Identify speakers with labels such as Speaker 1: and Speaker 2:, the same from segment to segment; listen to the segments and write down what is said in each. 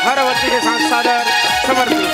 Speaker 1: हर बच्चे के साथ सादर समर्पित।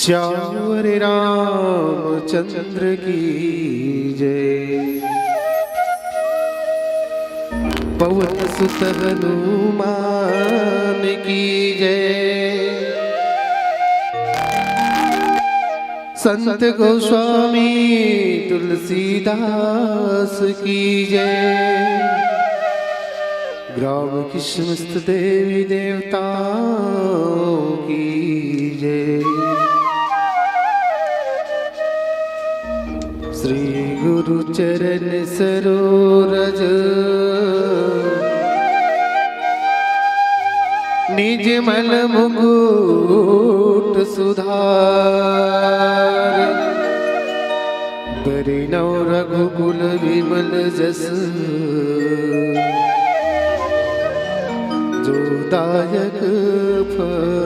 Speaker 2: श्याम रामचंद्र की जय। पवन सुत हनुमान की जय। संत गोस्वामी तुलसीदास की जय। ग्राम की समस्त देवी देवताओं की जय। श्री गुरु चरण सरोरज निज मल मुकुट सुधार। बरनौ रघुकुल विमल जस जो दायक फल।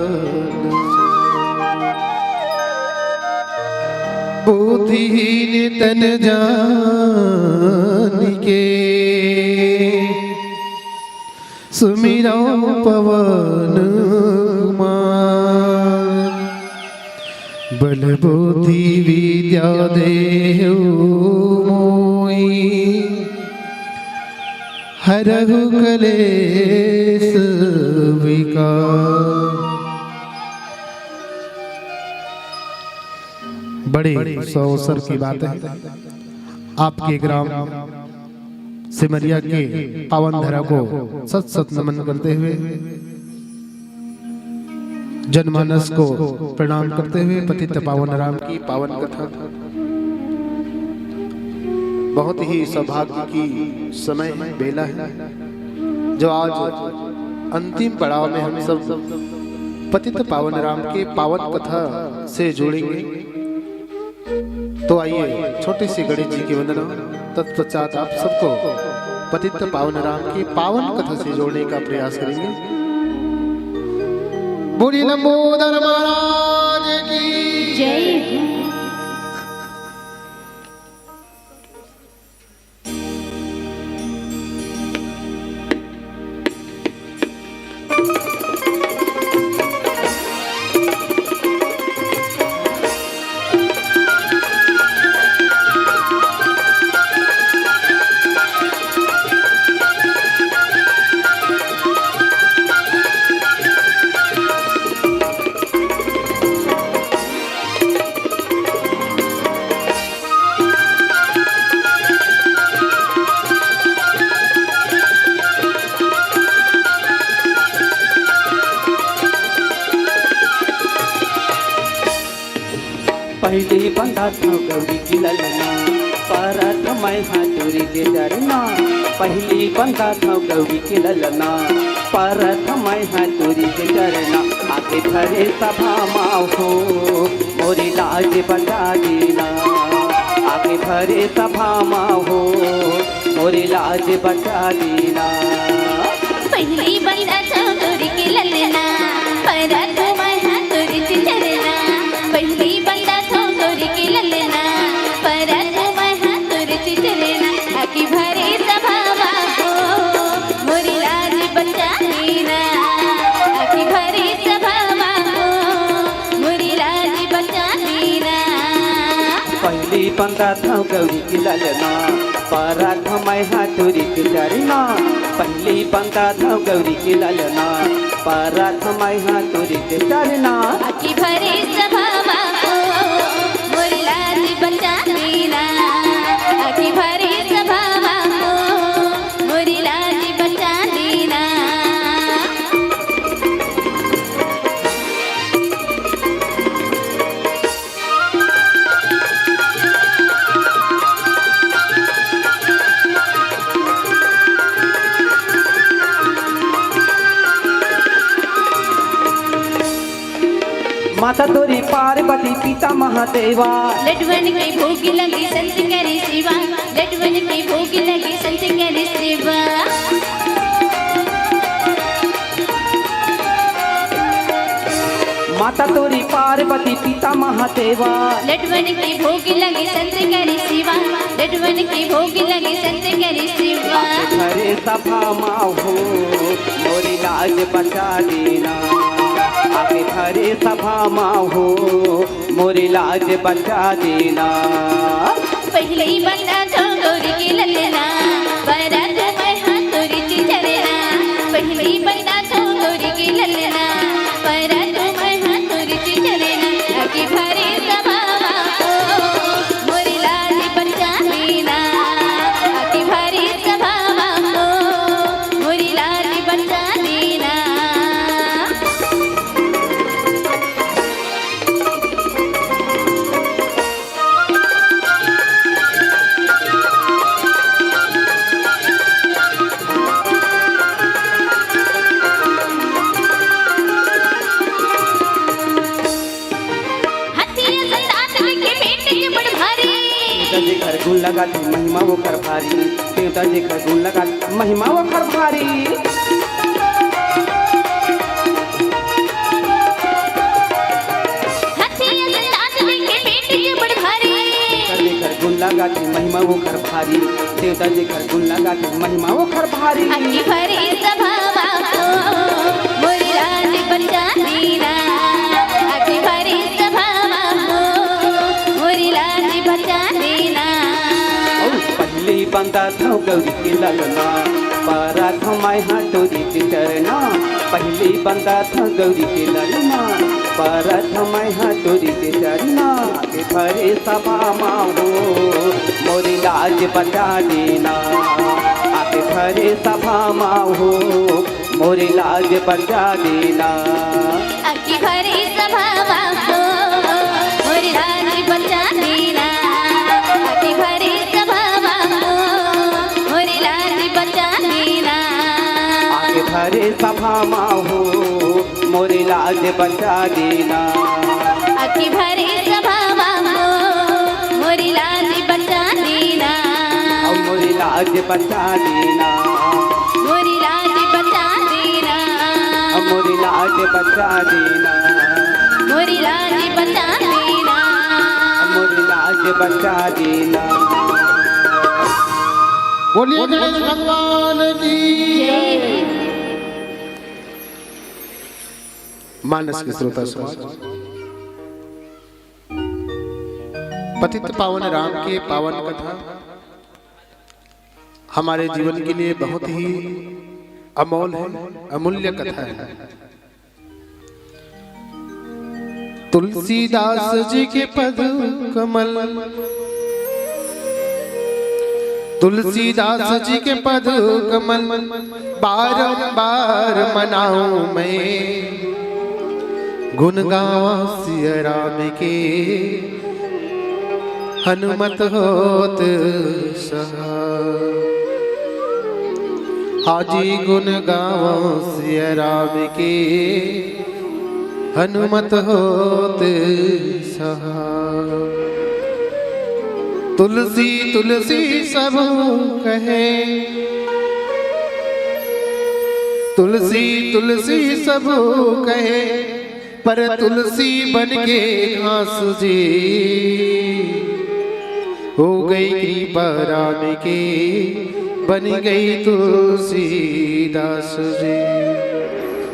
Speaker 2: बुद्धिहीन तन जानिके सुमिरौ पवन कुमार। बल बुद्धि विद्या देहु मोहि हरहु कलेश विकार। बड़े अवसर की बात है। आपके ग्राम सिमरिया के पावन धरा को सत सत नमन करते हुए, जनमानस को प्रणाम करते हुए पतित पावन राम की पावन कथा बहुत ही सौभाग्य की समय बेला है जो आज अंतिम पड़ाव में हम सब पतित पावन राम के पावन कथा से जुड़ेंगे। तो आइए छोटी सी गणेश जी की वंदना, तत्पश्चात आप सबको पतित पावन राम की पावन कथा से जोड़ने का प्रयास करेंगे। बोलिए लंबोदर महाराज की
Speaker 1: जय।
Speaker 3: पहली बंदा था गौरी की ललना, परत मैं हाथुरी के डरना। पहली बंदा था गौरी की ललना, परत मैं हाथुरी के डरना। आके खड़े सभा माँ हो मोरी लाज बचा देना। आके खड़े सभा माँ हो मोरी लाज बचा देना।
Speaker 1: पहली बंदा था गौरी की ललना, परत मैं हाथुरी के डरना। पहली बंदा था गौरी की ललना, परत मैं हाथुरी के डरना। आकी भरे सभावा हो मोरी लाज बचा देना। आकी भरे सभावा हो मोरी लाज बचा देना।
Speaker 3: पहली बंदा था गौरी की ललना, परत मैं हाथुरी के डरना। पहली बंदा था गौरी की ललना, परत मैं हाथुरी के डरना।
Speaker 1: आकी भरे सभावा हो मोरी लाज बचा देना। आकी भरे सभावा हो मोरी लाज बचा देना।
Speaker 3: माता तोरी पार्वती पिता महादेवा।
Speaker 1: लडवन की भोग लगी संत करे सेवा। लडवन की भोग लगी संत करे सेवा।
Speaker 3: माता तोरी पार्वती पिता महादेवा।
Speaker 1: लडवन की भोग लगी संत करे सेवा। लडवन की भोग लगी संत करे सेवा।
Speaker 3: घरे सभा माँ हो मोरी लाज बचा देना। आके घरे सभा माँ हो मोरी लाज बचा देना।
Speaker 1: पहले ही बंदा था गौरी की ललना, परत मैं हाथुरी के डरना। पहले ही बंदा था गौरी की ललना, परत मैं हाथुरी के डरना। आके भरे सभावा हो मोरी लाज बचा देना। आके भरे सभावा हो मोरी लाज बचा देना।
Speaker 3: जी घर गुण लगा महिमा वो कर भारी। देवता जी घर गुण लगा महिमा वो कर भारी। घर गुण लगा महिमा वो कर भारी। देवता जी घर गुण लगा महिमा वो कर भारी।
Speaker 1: आकी भरे सभावा हो मोरी लाज बचा देना। आकी भरे सभावा हो मोरी लाज बचा देना।
Speaker 3: पहली बंदा था गौरी की ललना, परत मैं हाथुरी के डरना। पहली बंदा था गौरी की ललना, परत मैं हाथुरी के डरना। आगे भरे सभा माँ हो मोरी लाज बचा देना। आगे भरे सभा माँ हो मोरी लाज बचा देना।
Speaker 1: आकी भरे सभावा हो मोरी लाज बचा देना। आकी भरे सभावा हो मोरी लाज बचा देना।
Speaker 3: भरे सभा माहो मोरी लाज बचा देना।
Speaker 1: आखी भरे सभा माहो मोरी लाज बचा देना।
Speaker 3: मोरी लाज बचा देना।
Speaker 1: मोरी लाज बचा देना।
Speaker 3: मोरी लाज बचा देना।
Speaker 1: मोरी लाज बचा देना।
Speaker 3: मोरी लाज बचा देना।
Speaker 2: बोलिए गणेश भगवान की
Speaker 1: जय।
Speaker 2: मानस के श्रोता समाज, पतित पावन राम के पावन कथा हमारे जीवन के लिए बहुत ही अमोल है, अमूल्य कथा है। तुलसीदास जी के पद कमल, तुलसीदास जी के पद कमल बारंबार मनाऊं मैं, गुण गावा सिया राम के हनुमत होत सहाय। हाजी गुण गावा सिया राम के हनुमत होत सहाय। तुलसी तुलसी सब कहे, तुलसी तुलसी सब कहे, पर तुलसी बन के घास जी हो गई कृपा राम के, बन गई तुलसी दास जी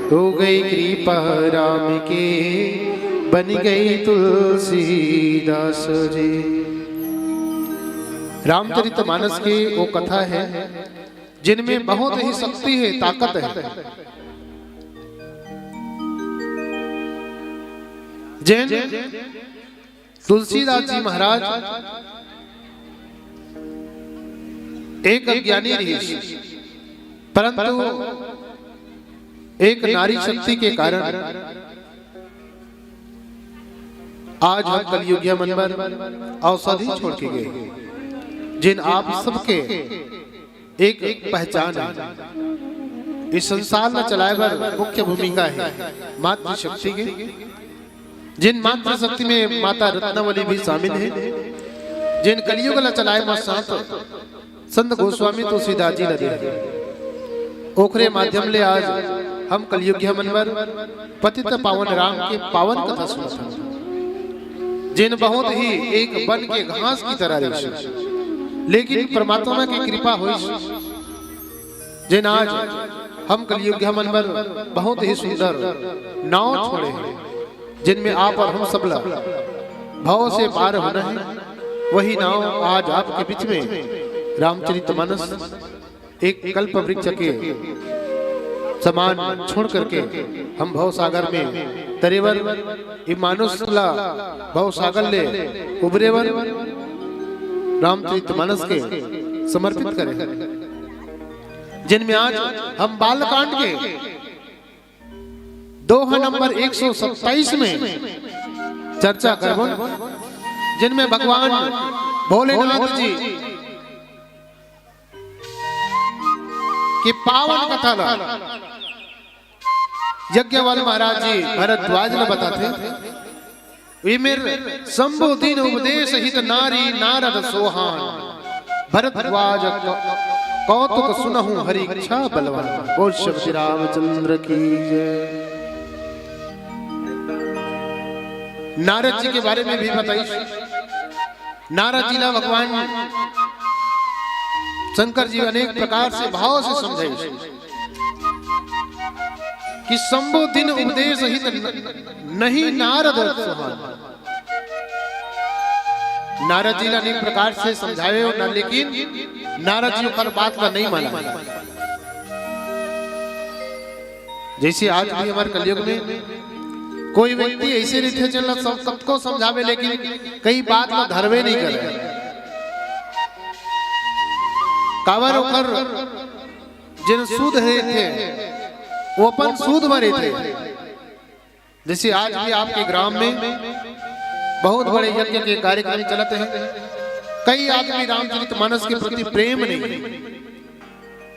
Speaker 2: हो गई कृपा राम के, बन गई तुलसी दास जी। रामचरितमानस की वो कथा है जिनमें बहुत ही शक्ति है, ताकत है। जैन तुलसीदास जी महाराज एक अज्ञानी ऋषि, परंतु एक नारी शक्ति के कारण आज हम कलयुगिया मन पर औषधि छोड़ के गए, जिन आप सबके एक एक पहचान है। इस संसार में चलाए पर मुख्य भूमिका है मातृ शक्ति की, जिन मातृ शक्ति में माता रत्नावली भी शामिल है, जिन कलियुग ला चलाए मा संत गोस्वामी तुलसीदास जी लगे ओखरे माध्यम ले आज हम कलयुग मनवर पतित पावन राम के पावन कथा सुनते, जिन बहुत ही एक बन के घास की तरह रेश, लेकिन परमात्मा की कृपा हुई, जिन आज हम कलयुग मनवर बहुत ही सुंदर नाव छोड़े हैं, जिनमें आप और हम सबला भाव से पार होना है। वही नाव आज आपके बीच में रामचरितमानस एक कल्प वृक्ष के समान छोड़ करके हम भव सागर में तरेवर मानुषला भव सागर ले उबरेवर रामचरितमानस के समर्पित करें, जिनमें आज हम बालकांड के दोहा नंबर 127 में चर्चा करबो, जिनमें भगवान भोलेनाथ जी की पावन कथा ला यज्ञवाल महाराज जी भरद्वाज ने बताते, विमिर शंभु दीन उपदेश हित नारी नारद सोहान, भरद्वाज कौतुक सुनहु हरि इच्छा बलवान। बोल श्री रामचंद्र की जय। नारद जी के बारे में भी बताइए। नारद जी ला भगवान शंकर जी अनेक प्रकार से भाव से समझाए कि शंभु दिन उपदेश हित नहीं नारद सुहान। नारद जी अनेक प्रकार से समझाए हो ना, लेकिन नारद जी पर बात का नहीं माना। जैसे आज भी हमारे कलयुग में कोई व्यक्ति ऐसे रीते चलना सबको समझावे, लेकिन कई बात में धरवे नहीं करे, कावर ओकर जिन सूद है थे वो अपन सूद भरे थे। जैसे आज भी आपके ग्राम में बहुत बड़े यज्ञ के कार्यक्रम चलते हैं, कई आदमी रामचरितमानस के प्रति प्रेम नहीं,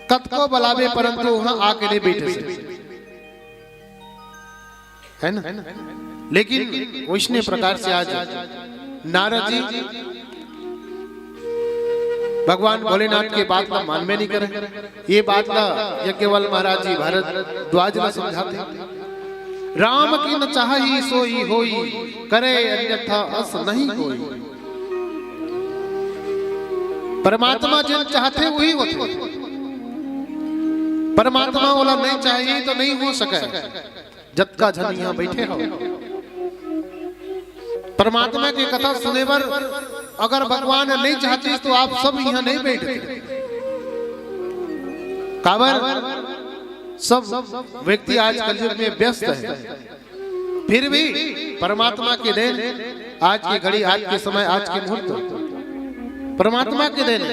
Speaker 2: कत को बुलावे परंतु वहां आके नहीं बैठे से, है ना। लेकिन वैष्णव प्रकार से आज नारद जी भगवान भोलेनाथ के बात का मान में नहीं करे। ये बात ना यज्ञवल महाराज जी भारद्वाज ने समझाते, राम की न चाही सोई होई, करे अन्यथा अस नहीं कोई। परमात्मा जिन चाहते वही होते, परमात्मा वाला नहीं चाहिए तो नहीं हो सके। जब का जन यहाँ बैठे हो, परमात्मा की कथा सुने पर अगर भगवान नहीं चाहते तो आप सब यहाँ नहीं बैठते। काबर सब व्यक्ति आज कलयुग में व्यस्त है, फिर भी परमात्मा के देन आज की घड़ी, आज के समय, आज के मुहूर्त परमात्मा के देन,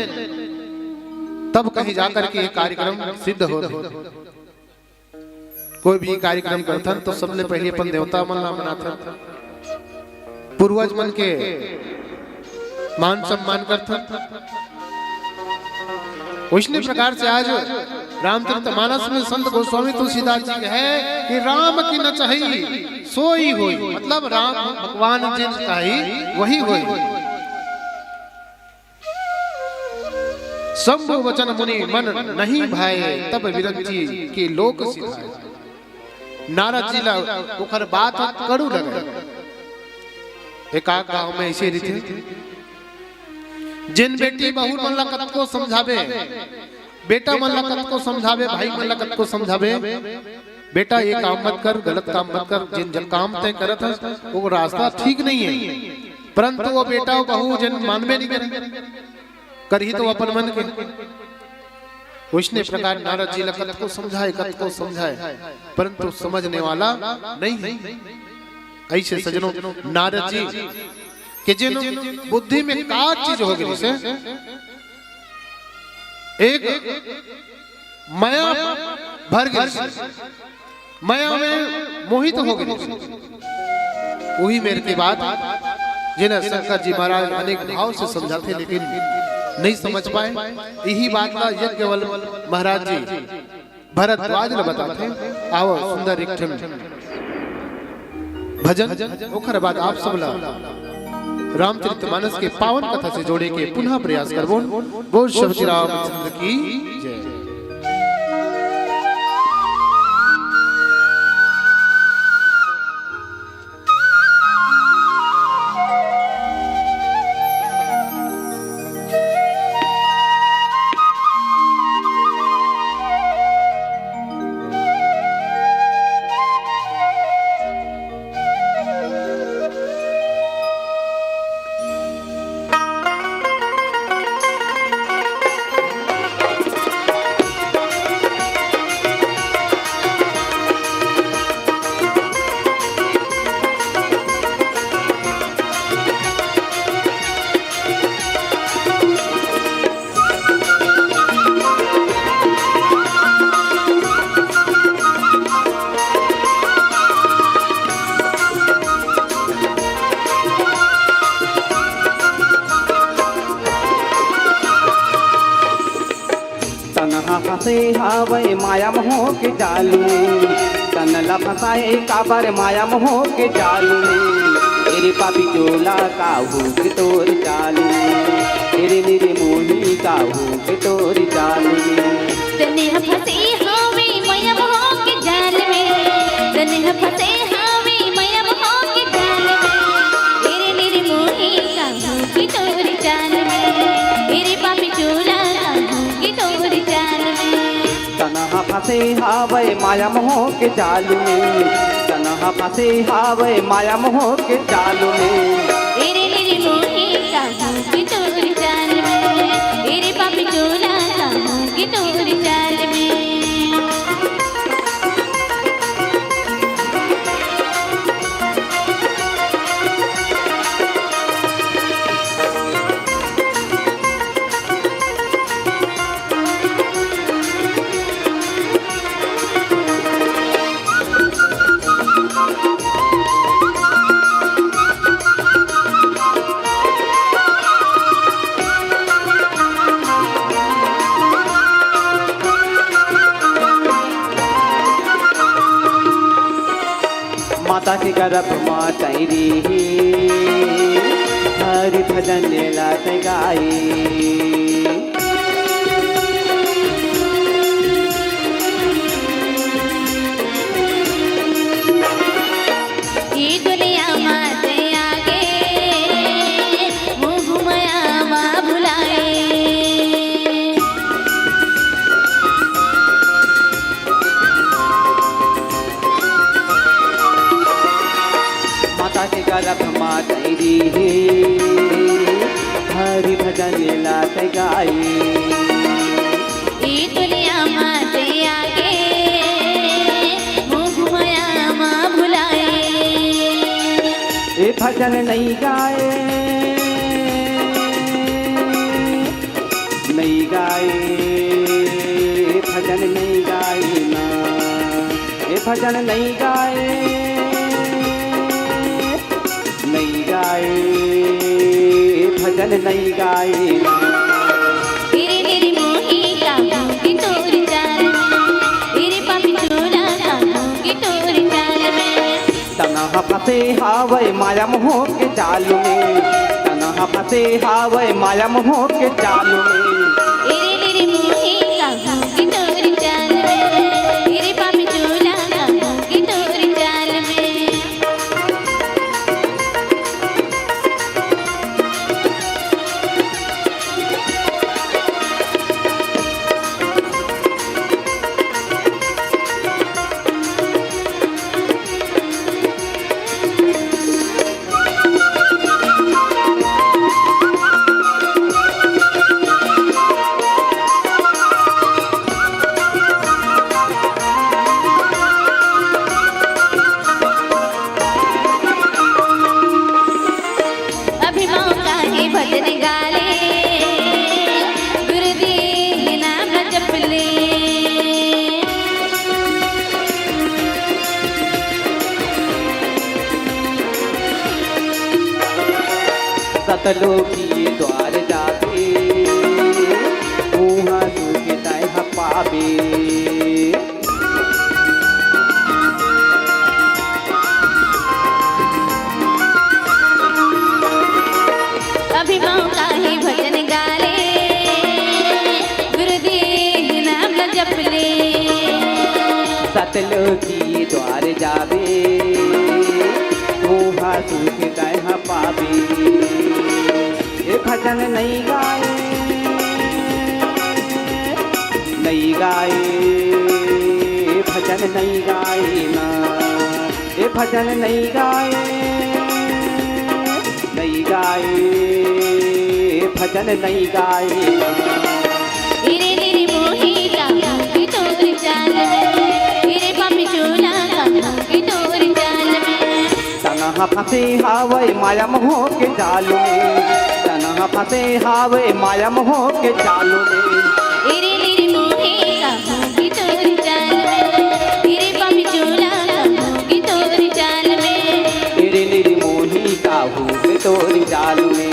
Speaker 2: तब कहीं जाकर के ये कार्यक्रम सिद्ध होते। कोई भी कार्यक्रम करता तो सबसे पहले अपन देवता मन नाम मनाता, पूर्वज मन के मान सम्मान करता। उसी प्रकार से आज रामचरितमानस में संत गोस्वामी तुलसीदास जी के है कि राम की न चाहिए सोई होई, मतलब राम भगवान जिन चाहिए वही होई। शंभु वचन मुनि मन नहीं भाए, तब विरंची के लोक सिधाए। नारद जी ला ओकर बात कड़ू लगे। एक गांव में ऐसे रीति, जिन बेटी बहू मन ला कत को समझावे, बेटा मन ला कत को समझावे, भाई मन ला कत को समझावे, बेटा ये काम मत कर, गलत काम मत कर। जिन जल काम तय करत है वो रास्ता ठीक नहीं है, परंतु वो बेटा बहू जिन मानवे नहीं कर ही तो अपन मन के। उसने प्रकार नारद जी कत को समझाए, परंतु समझने वाला नहीं है। ऐसे सजनों नारद जी कि जिन बुद्धि में का चीज हो गई से एक माया भर गई, माया में मोहित हो गई। वही मेरे के बाद जिन्हें शंकर जी महाराज अनेक भाव से समझाते लेकिन नहीं समझ पाए। यही बात का यज्ञवल महाराज जी भरद्वाज ने बताते। आओ सुंदर एक भजन ओखर बाद आप सब रामचरितमानस के पावन कथा से जोड़े के पुनः प्रयास करबो। बोल श्री रामचंद्र की जय।
Speaker 3: फंसे हावे माया मोह के जाल में, तनला फंसाए काबर माया मोह के जाल में। तेरे पापी चोला काहू के तोर चाल में, तेरे निरे मोही काहू के तोर चाल में।
Speaker 1: तने फंसे हावे माया मोह के जाल में, तने फंसे हावे माया मोह के जाल में। तेरे निरे मोही काहू के तोर चाल में, तेरे पापी चोला काहू के तोर चाल में।
Speaker 3: तनहा फंसे हावे माया मोह के जाल में, तनहा फंसे हावे माया मोह के जाल में।
Speaker 1: तेरे निरे मोही काहू के तोर चाल में, तेरे पापी चोला काहू के तोर चाल में।
Speaker 3: माता के गर्भ माँ तैरी हरि भजन लात गाई
Speaker 1: ये दुनिया माते आगे मोह माया माँ भुलाए
Speaker 3: माता के गर्भ माँ तैरी हरि भजन लात गाई
Speaker 1: ये दुनिया माते आगे मोह माया माँ भुलाए
Speaker 3: ये भजन नहीं गाए नहीं गाए भजन नहीं गाए ना ये भजन नहीं गाए नहीं गाए भजन नहीं गाए
Speaker 1: तेरे तेरे मोही कामों की तोरी चाल में तेरे पापी चोला कामों की तोरी चाल में
Speaker 3: तनहा फंसे हावे माया मोह के जाल में तनहा फंसे हावे माया मोह के जाल में
Speaker 1: तेरे तेरे मोही कामों की तोरी चाल में तेरे पापी चोला कामों की तोरी चाल में अभिमान का है भजन गाले गुरुदेव नाम न जपले
Speaker 3: सतलोकी द्वार जाते वहाँ सुख तह पावे
Speaker 1: अभिमान का है भजन गाले गुरुदेव नाम न जपले
Speaker 3: सतलोकी द्वार जावे वहाँ सुख तह पावे ये भजन नहीं गाए नहीं गाए भजन नहीं गाए ना ये भजन नहीं गाए नहीं गाए भजन नहीं गाए ना
Speaker 1: तेरे तेरे मोही कामों की तोरी चाल में तेरे पापी चोला कामों की तोरी चाल में
Speaker 3: तनहा फंसे हावे माया मोह के जाल में तनहा फंसे हावे माया मोह के जाल में
Speaker 1: तेरे तेरे मोही कामों की तोरी चाल में तेरे पापी चोला कामों की तोरी चाल में
Speaker 3: तेरे निर्मोही काहू के तोरी जाल में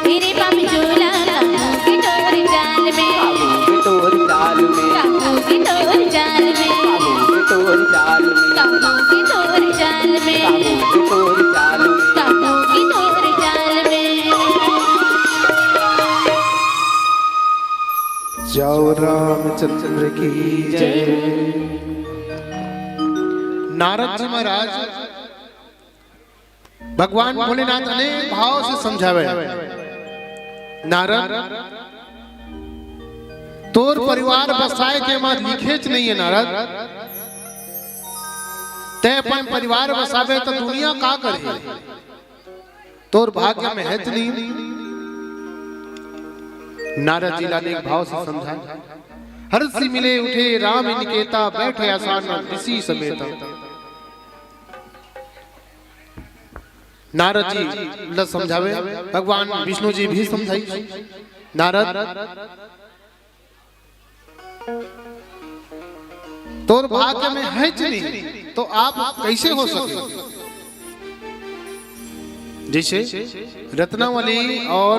Speaker 1: तेरे पापी चोला कामों की तोरी चाल में
Speaker 3: काहू के तोरी जाल में
Speaker 1: कामों की तोरी चाल में
Speaker 3: काहू के तोरी जाल में
Speaker 1: कामों की तोरी चाल में
Speaker 3: काहू के तोरी जाल में
Speaker 1: कामों की तोरी चाल में
Speaker 2: जाओ रामचंद्र की जय। नारद जी महाराज भगवान भोलेनाथ अनेक भाव से समझावे नारद तोर परिवार बसाए के बाद लिखेच नहीं है नारद ते अपन परिवार बसावे तो दुनिया का करे तोर भाग्य में है नहीं। नारद जी लाल एक भाव से समझाए हर्षि मिले उठे राम निकेता बैठे आसान ऋषि समेत। नारद जी ल समझावे भगवान विष्णु जी भी समझाई नारद तोर भाग्य में है नहीं तो आप कैसे हो सके। जैसे रत्नावली और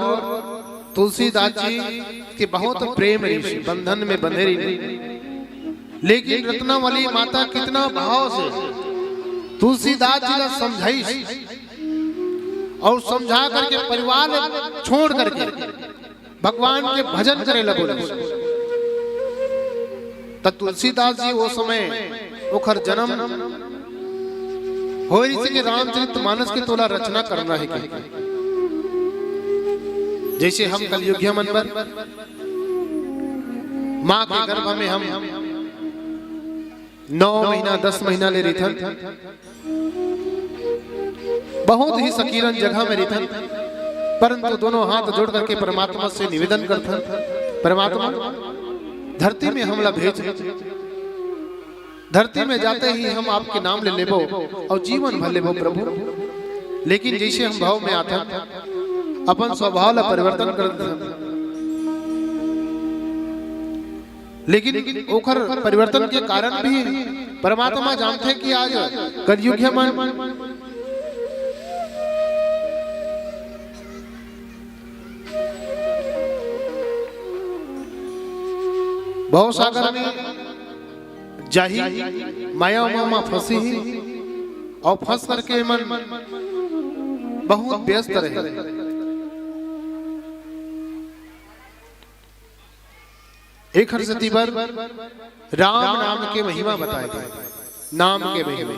Speaker 2: तुलसीदास जी के बहुत प्रेम ऋषि बंधन में बंधे रही, लेकिन रत्नावली माता कितना भाव से तुलसीदास जी ने समझाई और समझा करके परिवार छोड़ करके भगवान के भजन करे लगे। तो तुलसीदास जी वो समय ओखर जन्म हो रही कि रामचरितमानस की तोला रचना करना है कि जैसे हम कलयुगिया मन पर माँ के गर्भ में हम 9 महीना 10 महीना ले रही थन, बहुत ही सकीरन जगह में रही थन, परंतु दोनों हाथ जोड़ करके परमात्मा से निवेदन करते, परमात्मा धरती में हमला भेज, धरती में जाते ही हम आपके नाम ले लेबो और जीवन भर लेबो प्रभु। लेकिन जैसे हम भाव में आते अपन स्वभाव ला परिवर्तन कर, लेकिन ओखर परिवर्तन के कारण भी परमात्मा जानते कि आज कलयुग है मन बहुत सागर में जाही माया मामा फंसी ही और फंस करके मन बहुत व्यस्त रहे। एक हरसती पर राम नाम के महिमा बताए गए, नाम के महिमा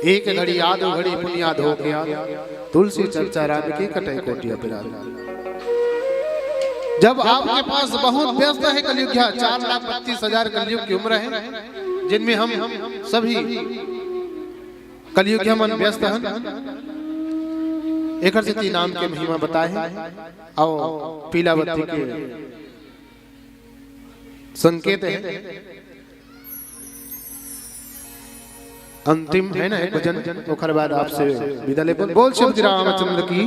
Speaker 2: एक घड़ी याद घड़ी पुनियाद हो गया, तुलसी चर्चा राम की कटाई कोटिया पिराज। जब आपके पास बहुत व्यस्त है कलयुग, 4,32,000 कलयुग की उम्र है, जिनमें हम सभी कलयुग मन व्यस्त हैं। एक हरसती नाम के महिमा बताए और पीलावती के संकेत है। अंतिम है ना एक भजन, ओखर बाद आपसे विदा ले। बोल श्री रामचंद्र की।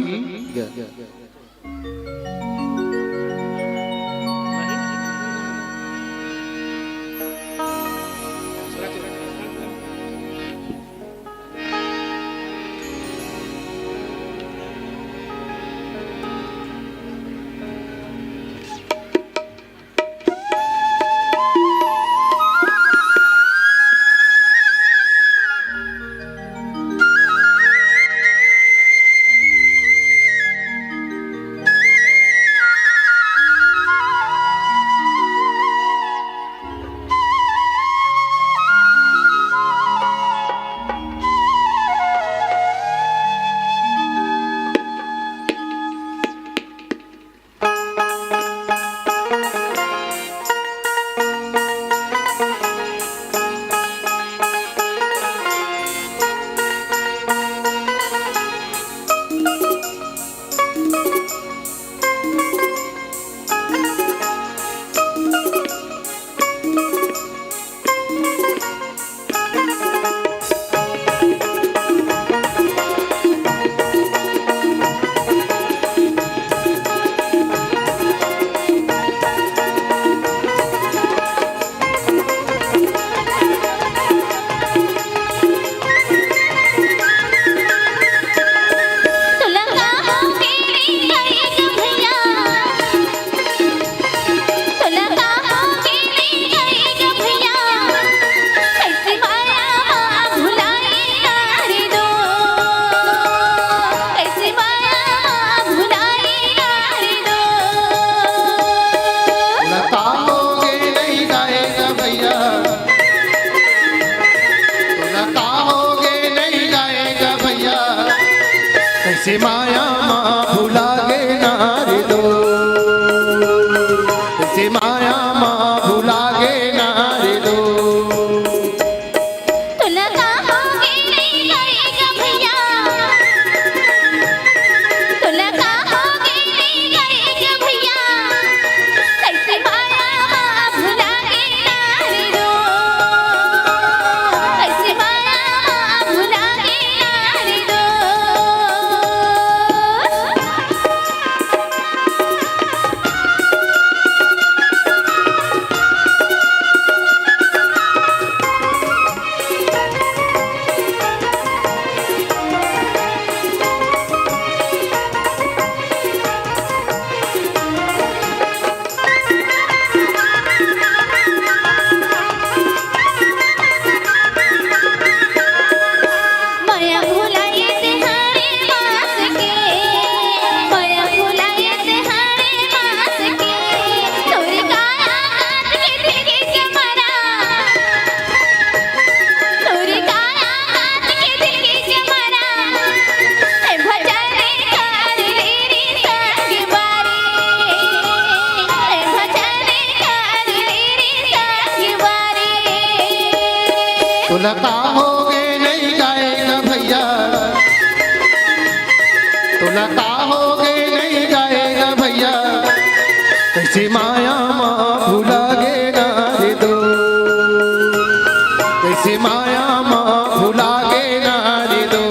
Speaker 2: से माया माँ भुला गे नारे दो, से माया माँ भुला गे नारे दो। तुला का होगे नहीं गाएगा भैया, तुला का होगे नहीं गाएगा भैया, कैसे माया माँ भुला गे ना रे दो, कैसे माया माँ भुला गे ना रे दो।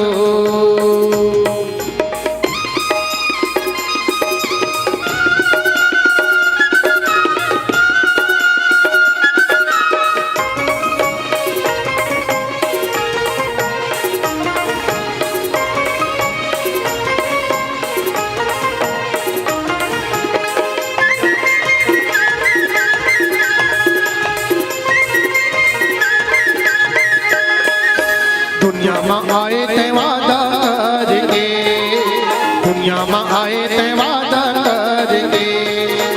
Speaker 2: दुनिया में आए ते वादा करके, दुनिया में आए ते वादा करके,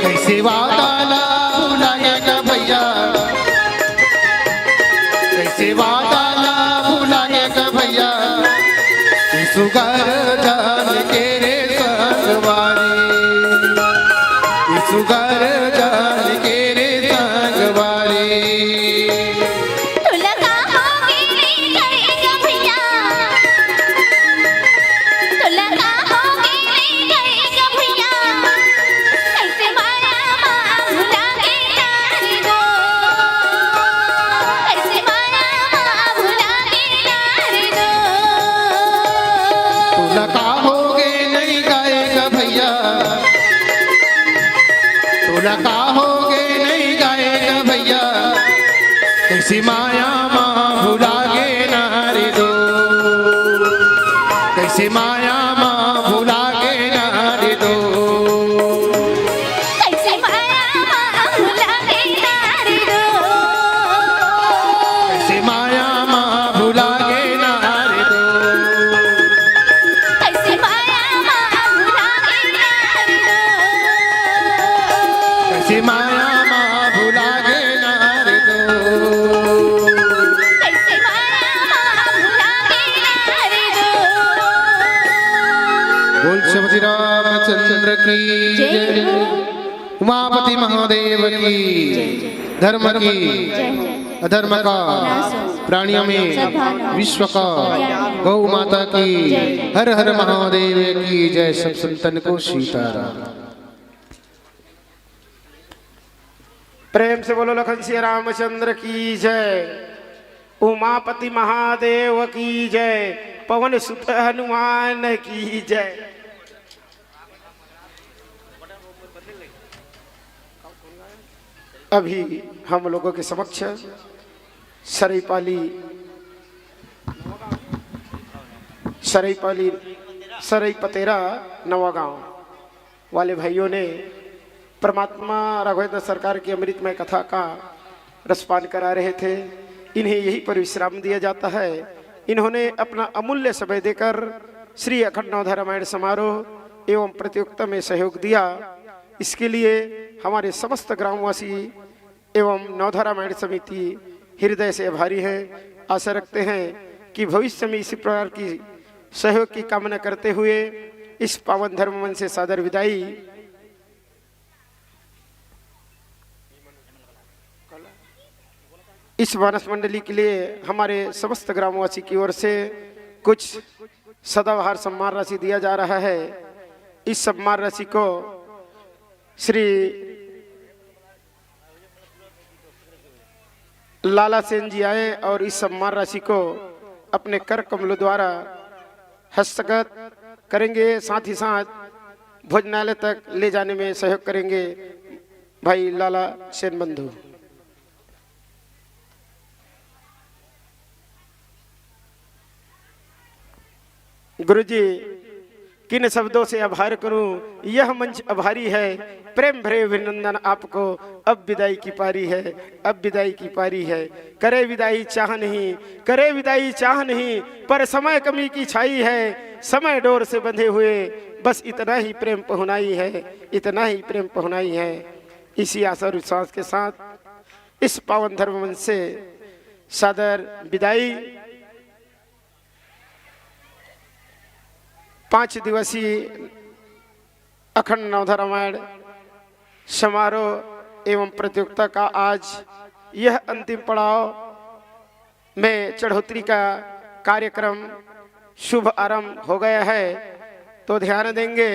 Speaker 2: कैसे वादा ना भुलाएगा भैया, कैसे वादा ना भुलाएगा भैया, सुगर जान के रे संगवारी, सुगर जान के रे संगवारी।
Speaker 1: तुला का होगे नहीं गाएगा भैया, तुला का होगे नहीं गाएगा भैया, कैसे माया माँ भुला गे ना रे दो, कैसे माया माँ भुला गे ना रे दो।
Speaker 2: तुला का होगे नहीं गाएगा भैया, तुला का होगे नहीं गाएगा भैया, कैसी माया माँ भुला गे ना रे दो, कैसी माया माँ भुला गे ना रे दो।
Speaker 1: कैसे माया माँ भुला गे ना रे दो,
Speaker 2: कैसी माया माँ भुला गे ना रे दो,
Speaker 1: कैसे माया माँ भुला गे ना रे दो,
Speaker 2: कैसी माया माँ भुला गे ना रे दो।
Speaker 1: कैसे माया माँ भुला गे ना रे दो।
Speaker 2: बोल श्री रामचंद्र की जय, उमापति महादेव की, धर्म की अधर्म का प्राणियों में विश्व का, गौ माता की हर हर महादेव की जय। सब संतन को सीताराम।
Speaker 4: प्रेम से बोलो लखन सिया रामचंद्र की जय, उमापति महादेव की जय, पवन सुत हनुमान की जय। अभी हम लोगों के समक्ष सरई पतेरा नवागांव वाले भाइयों ने परमात्मा राघवेंद्र सरकार की अमृतमय कथा का रसपान करा रहे थे। इन्हें यहीं पर विश्राम दिया जाता है। इन्होंने अपना अमूल्य समय देकर श्री अखंड नवधा रामायण समारोह एवं प्रतियोगिता में सहयोग दिया। इसके लिए हमारे समस्त ग्रामवासी एवं नवधा रामायण समिति हृदय से आभारी हैं। आशा रखते हैं कि भविष्य में इसी प्रकार की सहयोग की कामना करते हुए इस पावन धर्म मन से सादर विदाई। इस मानस मंडली के लिए हमारे समस्त ग्रामवासी की ओर से कुछ सदाबहार सम्मान राशि दिया जा रहा है। इस सम्मान राशि को श्री लाला सेन जी आए और इस सम्मान राशि को अपने कर कमलों द्वारा हस्तगत करेंगे। साथ ही साथ भोजनालय तक ले जाने में सहयोग करेंगे भाई लाला सेन बंधु। गुरुजी, किन शब्दों से आभार करूं, यह मंच आभारी है। प्रेम भरे अभिनंदन आपको, अब विदाई की पारी है, अब विदाई की पारी है। करे विदाई चाह नहीं, करे विदाई चाह नहीं, पर समय कमी की छाई है। समय डोर से बंधे हुए बस इतना ही प्रेम पहुनाई है, इतना ही प्रेम पहुनाई है। इसी आशा और विश्वास के साथ इस पावन धर्म मंच से सादर विदाई। 5 दिवसीय अखंड नवधा रामायण समारोह एवं प्रतियोगिता का आज यह अंतिम पड़ाव में चढ़ोतरी का कार्यक्रम शुभ आरंभ हो गया है, तो ध्यान देंगे।